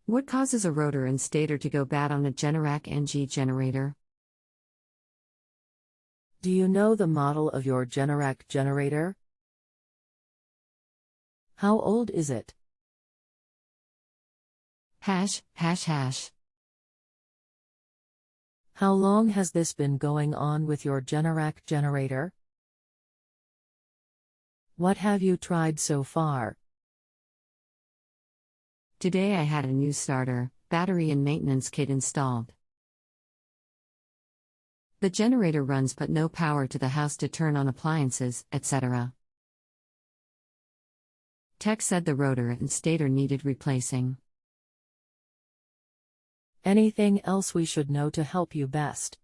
What causes a rotor and stator to go bad on a Generac NG generator? Do you know the model of your Generac generator? How old is it? ###. How long has this been going on with your Generac generator? What have you tried so far? Today I had a new starter, battery and maintenance kit installed. The generator runs but no power to the house to turn on appliances, etc. Tech said the rotor and stator needed replacing. Anything else we should know to help you best?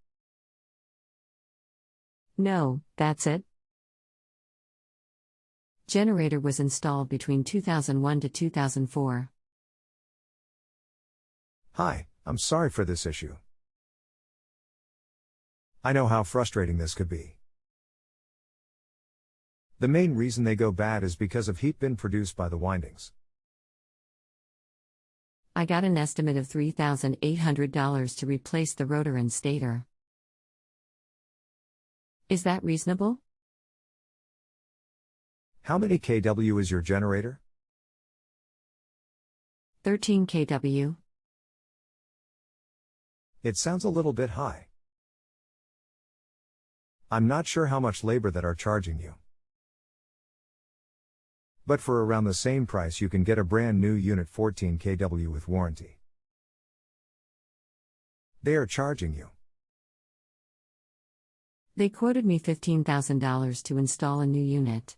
No, that's it. Generator was installed between 2001 to 2004. Hi, I'm sorry for this issue. I know how frustrating this could be. The main reason they go bad is because of heat being produced by the windings. I got an estimate of $3,800 to replace the rotor and stator. Is that reasonable? How many kW is your generator? 13 kW. It sounds a little bit high. I'm not sure how much labor that are charging you. But for around the same price you can get a brand new unit 14 kW with warranty. They are charging you. They quoted me $15,000 to install a new unit.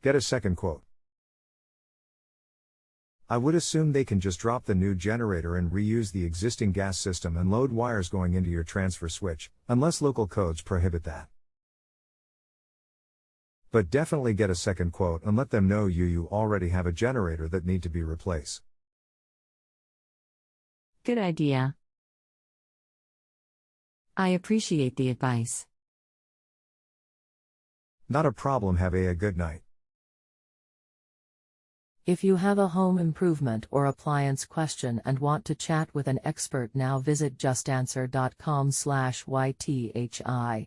Get a second quote. I would assume they can just drop the new generator and reuse the existing gas system and load wires going into your transfer switch, unless local codes prohibit that. But definitely get a second quote and let them know you already have a generator that need to be replaced. Good idea. I appreciate the advice. Not a problem. Have a good night. If you have a home improvement or appliance question and want to chat with an expert now, visit justanswer.com/YTHI.